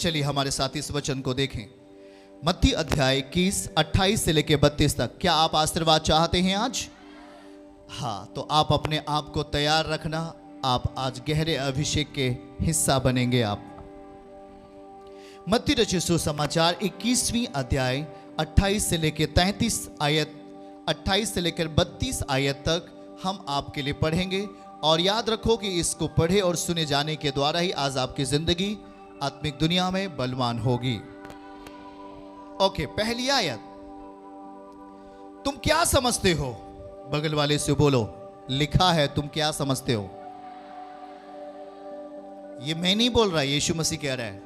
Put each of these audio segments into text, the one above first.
चलिए हमारे साथ इस वचन को देखें। मत्ती अध्याय 21 28 से लेकर 32 तक। क्या आप आशीर्वाद चाहते हैं आज? हाँ, तो आप अपने आप को तैयार रखना। आप आज गहरे अभिषेक के हिस्सा बनेंगे। आप मत्ती रचित सुसमाचार 21वीं अध्याय 28 से लेकर 33 आयत 28 से लेकर 32 आयत तक हम आपके लिए पढ़ेंगे। और याद रखो कि इसको पढ़े और सुने जाने के द्वारा ही आज आपकी जिंदगी आत्मिक दुनिया में बलवान होगी। ओके, पहली आयत। तुम क्या समझते हो? बगल वाले से बोलो, लिखा है तुम क्या समझते हो। ये मैं नहीं बोल रहा, यीशु मसीह कह रहा है,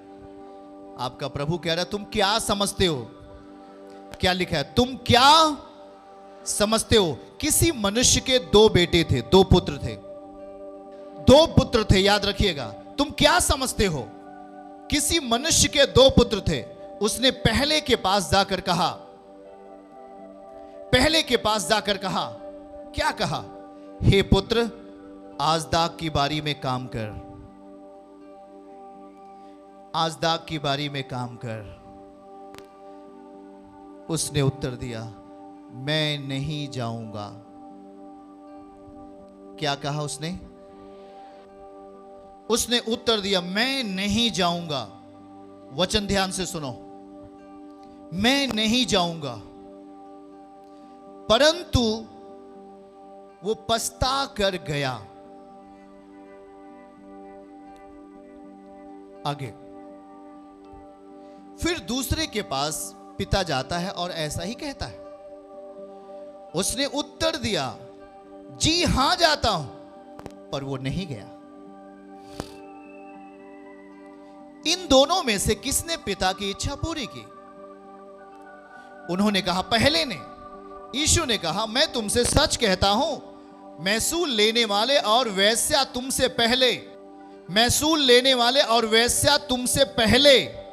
आपका प्रभु कह रहा है तुम क्या समझते हो। क्या लिखा है? तुम क्या समझते हो। किसी मनुष्य के दो बेटे थे, दो पुत्र थे, दो पुत्र थे, याद रखिएगा। तुम क्या समझते हो। किसी मनुष्य के दो पुत्र थे। उसने पहले के पास जाकर कहा, क्या कहा? हे पुत्र, आज दाख की बारी में काम कर, आज दाख की बारी में काम कर। उसने उत्तर दिया, मैं नहीं जाऊंगा। क्या कहा उसने? उसने उत्तर दिया, मैं नहीं जाऊंगा। वचन ध्यान से सुनो, मैं नहीं जाऊंगा। परंतु वो पछता कर गया। आगे, फिर दूसरे के पास पिता जाता है और ऐसा ही कहता है। उसने उत्तर दिया, जी हां जाता हूं, पर वो नहीं गया। इन दोनों में से किसने पिता की इच्छा पूरी की? उन्होंने कहा, पहले ने। यीशु ने कहा, मैं तुमसे सच कहता हूं, महसूल लेने वाले और वेश्या तुमसे पहले, महसूल लेने वाले और वेश्या तुमसे पहले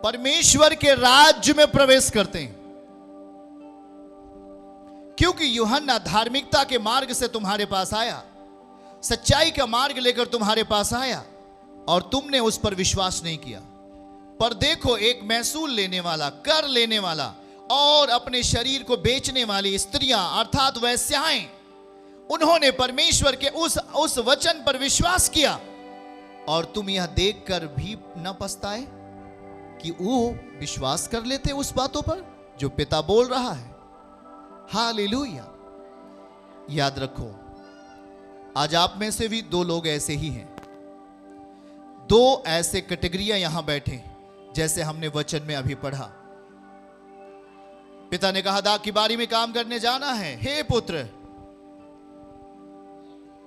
परमेश्वर के राज्य में प्रवेश करते हैं। क्योंकि यूहन्ना धार्मिकता के मार्ग से तुम्हारे पास आया, सच्चाई का मार्ग लेकर तुम्हारे पास आया, और तुमने उस पर विश्वास नहीं किया। पर देखो, एक महसूल लेने वाला, कर लेने वाला और अपने शरीर को बेचने वाली स्त्रियां अर्थात वेश्याएं, उन्होंने परमेश्वर के उस वचन पर विश्वास किया। और तुम यह देखकर भी न पछताए कि वो विश्वास कर लेते उस बातों पर जो पिता बोल रहा है। हालेलुया। याद रखो, आज आप में से भी दो लोग ऐसे ही हैं। दो ऐसे कैटेगरियां यहां बैठे, जैसे हमने वचन में अभी पढ़ा। पिता ने कहा, दाख की बारी में काम करने जाना है, हे पुत्र।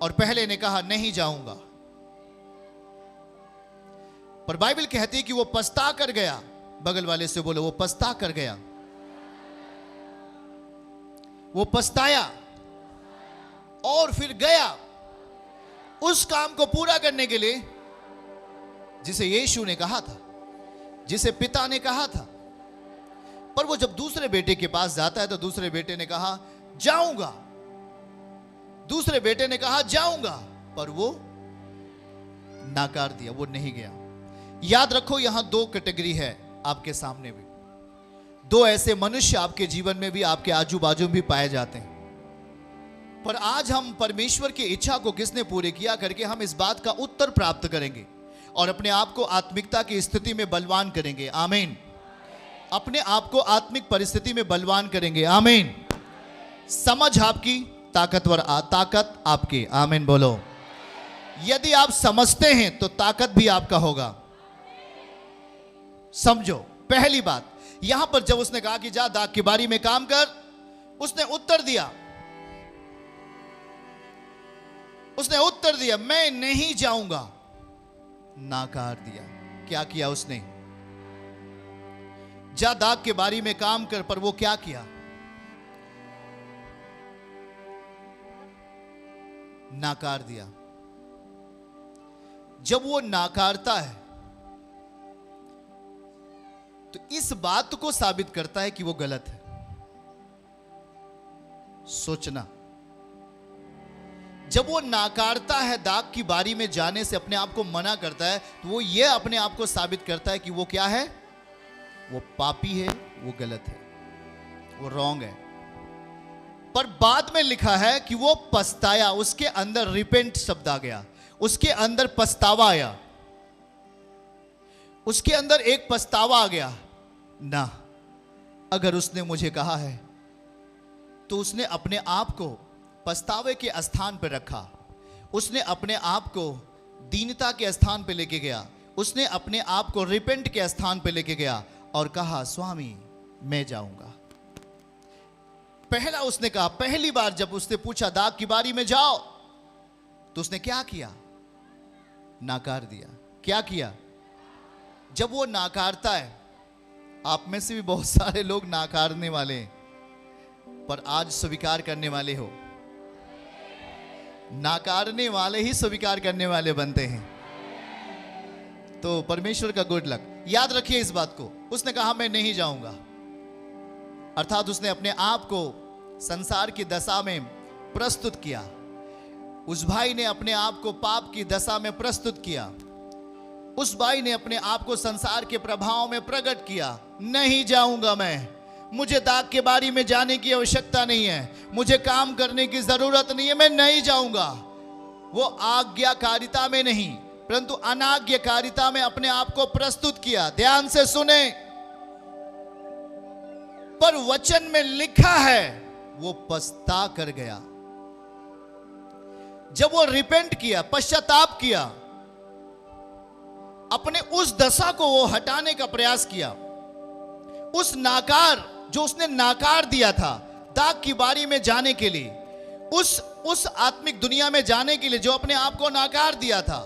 और पहले ने कहा, नहीं जाऊंगा। पर बाइबल कहती है कि वो पछता कर गया। बगल वाले से बोलो, वो पछता कर गया। वो पछताया और फिर गया उस काम को पूरा करने के लिए जिसे यीशु ने कहा था, जिसे पिता ने कहा था। पर वो जब दूसरे बेटे के पास जाता है तो दूसरे बेटे ने कहा, जाऊंगा। दूसरे बेटे ने कहा, जाऊंगा, पर वो नाकार दिया, वो नहीं गया। याद रखो, यहां दो कैटेगरी है आपके सामने भी। दो ऐसे मनुष्य आपके जीवन में भी, आपके आजू बाजू भी पाए जाते हैं। पर आज हम परमेश्वर की इच्छा को किसने पूरे किया करके हम इस बात का उत्तर प्राप्त करेंगे और अपने आप को आत्मिकता की स्थिति में बलवान करेंगे। आमीन। अपने आप को आत्मिक परिस्थिति में बलवान करेंगे। आमीन। समझ आपकी, ताकत आपकी। आमीन बोलो। यदि आप समझते हैं तो ताकत भी आपका होगा। समझो, पहली बात यहां पर जब उसने कहा कि जा दाख की बारी में काम कर, उसने उत्तर दिया, मैं नहीं जाऊंगा। नाकार दिया। क्या किया उसने? जा दाख के बारी में काम कर, पर वो क्या किया? नाकार दिया। जब वो नाकारता है तो इस बात को साबित करता है कि वो गलत है। सोचना, जब वो नाकारता है, दाग की बारी में जाने से अपने आप को मना करता है, तो वो ये अपने आप को साबित करता है कि वो क्या है, वो पापी है, वो गलत है, वो रॉन्ग है। पर बाद में लिखा है कि वो पछताया, उसके अंदर रिपेंट शब्द आ गया, उसके अंदर पछतावा आया, उसके अंदर एक पछतावा आ गया ना, अगर उसने मुझे कहा है तो उसने अपने आप को पछतावे के स्थान पर रखा, उसने अपने आप को दीनता के स्थान पर लेके गया, उसने अपने आप को रिपेंट के स्थान पर लेके गया और कहा स्वामी मैं जाऊंगा। पहला उसने कहा, पहली बार जब उसने पूछा दाग की बारी में जाओ, तो उसने क्या किया, नाकार दिया। क्या किया? जब वो नाकारता है, आप में से भी बहुत सारे लोग नाकारने वाले हैं, पर आज स्वीकार करने वाले हो। नाकारने वाले ही स्वीकार करने वाले बनते हैं, तो परमेश्वर का गुड लक। याद रखिए इस बात को, उसने कहा मैं नहीं जाऊंगा, अर्थात उसने अपने आप को संसार की दशा में प्रस्तुत किया। उस भाई ने अपने आप को पाप की दशा में प्रस्तुत किया, उस भाई ने अपने आप को संसार के प्रभाव में प्रकट किया। नहीं जाऊंगा मैं, मुझे दाग के बारी में जाने की आवश्यकता नहीं है, मुझे काम करने की जरूरत नहीं है, मैं नहीं जाऊंगा। वो आज्ञाकारिता में नहीं परंतु अनाज्ञाकारिता में अपने आप को प्रस्तुत किया। ध्यान से सुने, पर वचन में लिखा है वो पछता कर गया। जब वो रिपेंट किया, पश्चाताप किया, अपने उस दशा को वो हटाने का प्रयास किया, उस नाकार जो उसने नाकार दिया था दाग की बारी में जाने के लिए, उस आत्मिक दुनिया में जाने के लिए जो अपने आप को नाकार दिया था,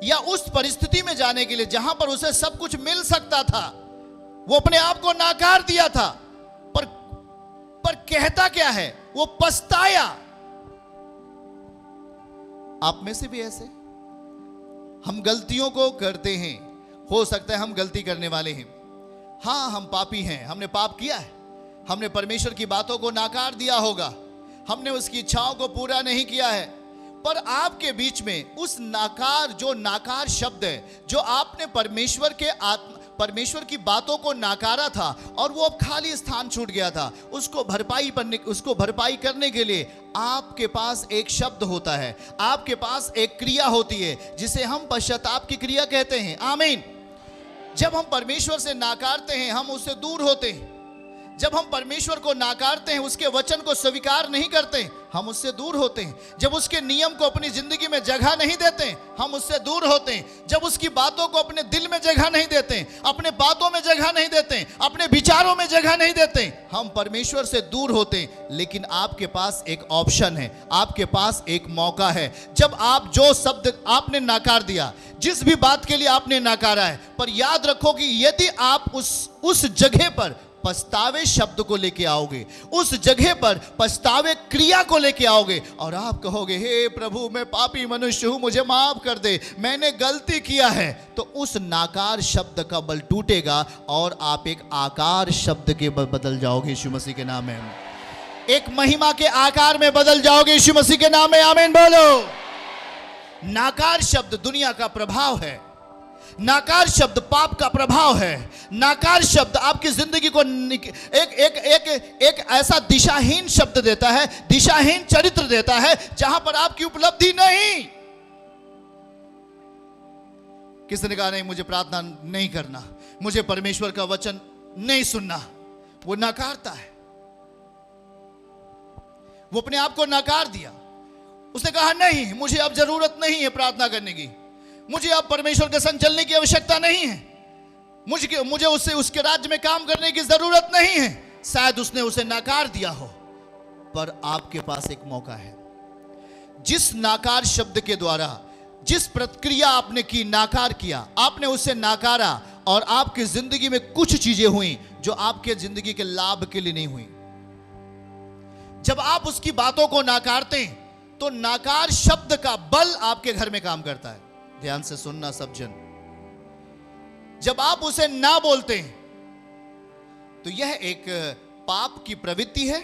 या उस परिस्थिति में जाने के लिए जहां पर उसे सब कुछ मिल सकता था, वो अपने आप को नाकार दिया था। पर कहता क्या है, वो पछताया। आप में से भी ऐसे, हम गलतियों को करते हैं, हो सकता है हम गलती करने वाले हैं, हां हम पापी हैं, हमने पाप किया है, हमने परमेश्वर की बातों को नाकार दिया होगा, हमने उसकी इच्छाओं को पूरा नहीं किया है। पर आपके बीच में उस नाकार, जो नाकार शब्द है, जो आपने परमेश्वर की बातों को नाकारा था और वो अब खाली स्थान छूट गया था, उसको भरपाई करने के लिए आपके पास एक शब्द होता है, आपके पास एक क्रिया होती है जिसे हम पश्चाताप की क्रिया कहते हैं। आमीन। जब हम परमेश्वर से नाकारते हैं, हम उससे दूर होते हैं। जब हम परमेश्वर को नाकारते हैं, उसके वचन को स्वीकार नहीं करते, हम उससे दूर होते हैं। जब उसके नियम को अपनी जिंदगी में जगह नहीं देते, हम उससे दूर होते हैं। जब उसकी बातों को अपने दिल में जगह नहीं देते, अपने बातों में जगह नहीं देते, अपने विचारों में जगह नहीं देते, हम परमेश्वर से दूर होते हैं। लेकिन आपके पास एक ऑप्शन है, आपके पास एक मौका है। जब आप जो शब्द आपने नाकार दिया, जिस भी बात के लिए आपने नाकारा है, पर याद रखो कि यदि आप उस जगह पर पछतावे शब्द को लेके आओगे, उस जगह पर पछतावे क्रिया को लेके आओगे और आप कहोगे हे प्रभु मैं पापी मनुष्य हूं, मुझे माफ कर दे, मैंने गलती किया है, तो उस नाकार शब्द का बल टूटेगा और आप एक आकार शब्द के बदल जाओगे यीशु मसीह के नाम में। एक महिमा के आकार में बदल जाओगे यीशु मसीह के नाम में। आमीन बोलो। नाकार शब्द दुनिया का प्रभाव है, नाकार शब्द पाप का प्रभाव है, नाकार शब्द आपकी जिंदगी को एक ऐसा दिशाहीन शब्द देता है, दिशाहीन चरित्र देता है जहां पर आपकी उपलब्धि नहीं। किसी ने कहा नहीं मुझे प्रार्थना नहीं करना, मुझे परमेश्वर का वचन नहीं सुनना, वो नकारता है, वो अपने आप को नकार दिया। उसने कहा नहीं मुझे अब जरूरत नहीं है प्रार्थना करने की, मुझे अब परमेश्वर के संग चलने की आवश्यकता नहीं है, मुझे उसके राज्य में काम करने की जरूरत नहीं है। शायद उसने उसे नकार दिया हो, पर आपके पास एक मौका है। जिस नाकार शब्द के द्वारा जिस प्रतिक्रिया आपने की, नाकार किया, आपने उसे नाकारा और आपकी जिंदगी में कुछ चीजें हुई जो आपके जिंदगी के लाभ के लिए नहीं हुई। जब आप उसकी बातों को नाकारते हैं तो नाकार शब्द का बल आपके घर में काम करता है। ध्यान से सुनना सब जन, जब आप उसे ना बोलते हैं तो यह एक पाप की प्रवृत्ति है,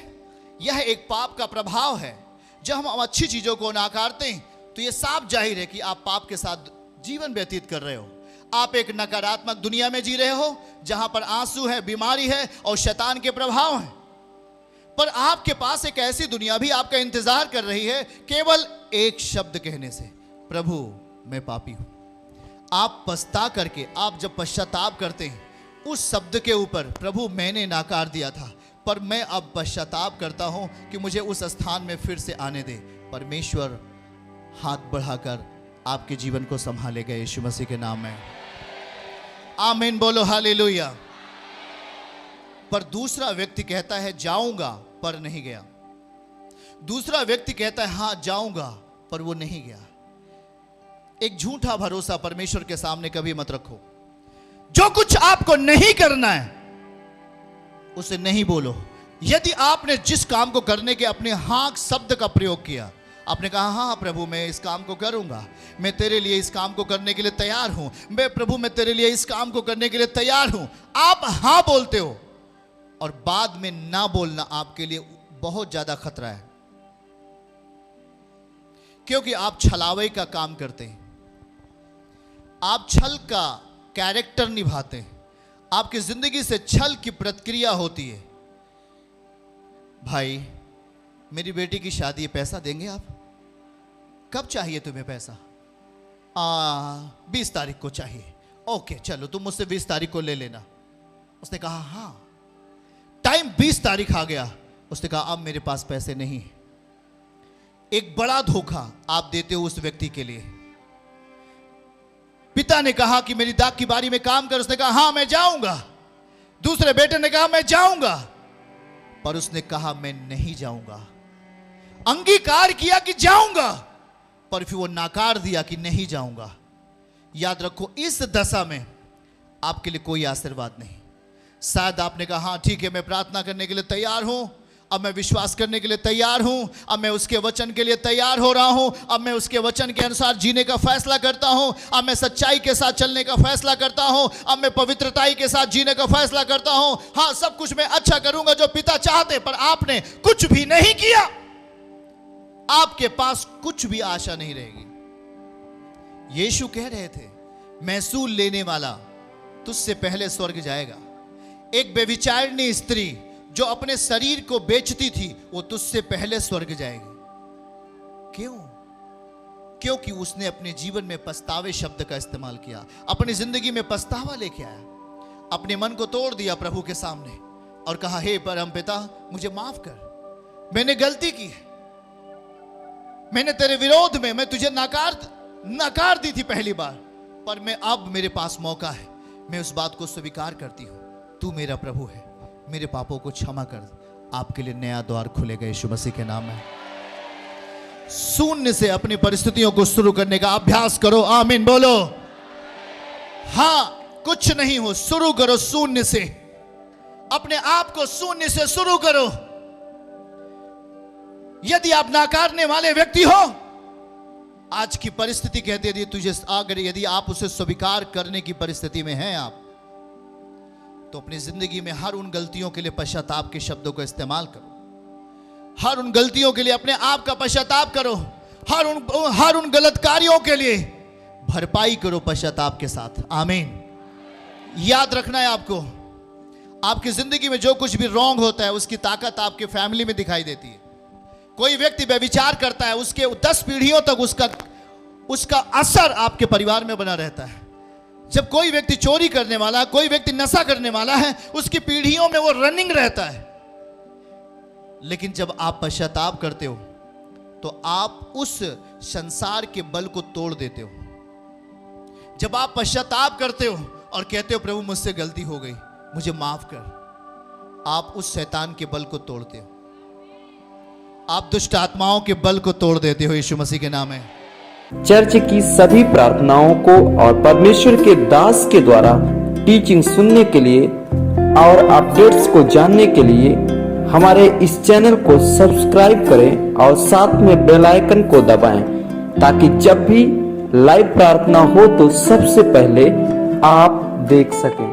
यह एक पाप का प्रभाव है। जब हम अच्छी चीजों को नकारते हैं तो यह साफ जाहिर है कि आप पाप के साथ जीवन व्यतीत कर रहे हो। आप एक नकारात्मक दुनिया में जी रहे हो जहां पर आंसू है, बीमारी है और शैतान के प्रभाव हैं। पर आपके पास एक ऐसी दुनिया भी आपका इंतजार कर रही है, केवल एक शब्द कहने से, प्रभु मैं पापी हूं। आप पछता करके, आप जब पश्चाताप करते हैं उस शब्द के ऊपर, प्रभु मैंने नकार दिया था पर मैं अब पश्चाताप करता हूं कि मुझे उस स्थान में फिर से आने दे। परमेश्वर हाथ बढ़ाकर आपके जीवन को संभालेगा यीशु मसीह के नाम में। आमीन बोलो हालेलुया। पर दूसरा व्यक्ति कहता है जाऊंगा पर नहीं गया। दूसरा व्यक्ति कहता है हां जाऊंगा पर वो नहीं गया। एक झूठा भरोसा परमेश्वर के सामने कभी मत रखो। जो कुछ आपको नहीं करना है उसे नहीं बोलो। यदि आपने जिस काम को करने के अपने हाँ शब्द का प्रयोग किया, आपने कहा हाँ प्रभु मैं इस काम को करूंगा, मैं तेरे लिए इस काम को करने के लिए तैयार हूं, मैं प्रभु मैं तेरे लिए इस काम को करने के लिए तैयार हूं, आप हाँ बोलते हो और बाद में ना बोलना आपके लिए बहुत ज्यादा खतरा है, क्योंकि आप छलावे का काम करते हैं, आप छल का कैरेक्टर निभाते हैं, आपकी जिंदगी से छल की प्रतिक्रिया होती है। भाई मेरी बेटी की शादी है, पैसा देंगे आप? कब चाहिए तुम्हें पैसा? 20 तारीख को चाहिए। ओके चलो तुम मुझसे 20 तारीख को ले लेना। उसने कहा हाँ। टाइम 20 तारीख आ गया, उसने कहा अब मेरे पास पैसे नहीं। एक बड़ा धोखा आप देते हो उस व्यक्ति के लिए। पिता ने कहा कि मेरी दाग की बारी में काम कर, उसने कहा हाँ मैं जाऊंगा। दूसरे बेटे ने कहा मैं जाऊंगा, पर उसने कहा मैं नहीं जाऊंगा। अंगीकार किया कि जाऊंगा, पर फिर वो नाकार दिया कि नहीं जाऊंगा। याद रखो इस दशा में आपके लिए कोई आशीर्वाद नहीं। शायद आपने कहा हाँ ठीक है मैं प्रार्थना करने के लिए तैयार हूं, अब मैं विश्वास करने के लिए तैयार हूं, अब मैं उसके वचन के लिए तैयार हो रहा हूं, अब मैं उसके वचन के अनुसार जीने का फैसला करता हूं, अब मैं सच्चाई के साथ चलने का फैसला करता हूं, अब मैं पवित्रताई के साथ जीने का फैसला करता हूं। हाँ सब कुछ मैं अच्छा करूंगा जो पिता चाहते, पर आपने कुछ भी नहीं किया। आपके पास कुछ भी आशा नहीं रहेगी। यीशु कह रहे थे महसूल लेने वाला तुझसे पहले स्वर्ग जाएगा। एक व्यभिचारिणी स्त्री जो अपने शरीर को बेचती थी वो तुझसे पहले स्वर्ग जाएगी। क्यों? क्योंकि उसने अपने जीवन में पछतावे शब्द का इस्तेमाल किया, अपनी जिंदगी में पछतावा लेके आया, अपने मन को तोड़ दिया प्रभु के सामने और कहा हे परमपिता मुझे माफ कर, मैंने गलती की है, मैंने तेरे विरोध में मैं तुझे नकार दी थी पहली बार, पर मैं अब मेरे पास मौका है, मैं उस बात को स्वीकार करती हूं, तू मेरा प्रभु है, मेरे पापों को क्षमा कर। आपके लिए नया द्वार खुलेगा यीशु मसीह के नाम में। शून्य से अपनी परिस्थितियों को शुरू करने का अभ्यास करो। आमीन बोलो। हाँ कुछ नहीं हो, शुरू करो शून्य से, अपने आप को शून्य से शुरू करो। यदि आप नाकारने वाले व्यक्ति हो, आज की परिस्थिति कहती है तुझे, अगर यदि आप उसे स्वीकार करने की परिस्थिति में हैं आप, तो अपनी जिंदगी में हर उन गलतियों के लिए पश्चाताप के शब्दों का इस्तेमाल करो। हर उन गलतियों के लिए अपने आप का पश्चाताप करो। हर उन गलत कार्यों के लिए भरपाई करो पश्चाताप के साथ। आमीन। याद रखना है आपको, आपकी जिंदगी में जो कुछ भी रॉन्ग होता है उसकी ताकत आपके फैमिली में दिखाई देती है। कोई व्यक्ति व्यभिचार करता है, उसके 10 पीढ़ियों तक उसका असर आपके परिवार में बना रहता है। जब कोई व्यक्ति चोरी करने वाला, कोई व्यक्ति नशा करने वाला है, उसकी पीढ़ियों में वो रनिंग रहता है। लेकिन जब आप पश्चाताप करते हो तो आप उस संसार के बल को तोड़ देते हो। जब आप पश्चाताप करते हो और कहते हो प्रभु मुझसे गलती हो गई, मुझे माफ कर, आप उस शैतान के बल को तोड़ते हो, आप दुष्ट आत्माओं के बल को तोड़ देते हो यीशु मसीह के नाम में। चर्च की सभी प्रार्थनाओं को और परमेश्वर के दास के द्वारा टीचिंग सुनने के लिए और अपडेट्स को जानने के लिए हमारे इस चैनल को सब्सक्राइब करें और साथ में बेल आइकन को दबाएं, ताकि जब भी लाइव प्रार्थना हो तो सबसे पहले आप देख सकें।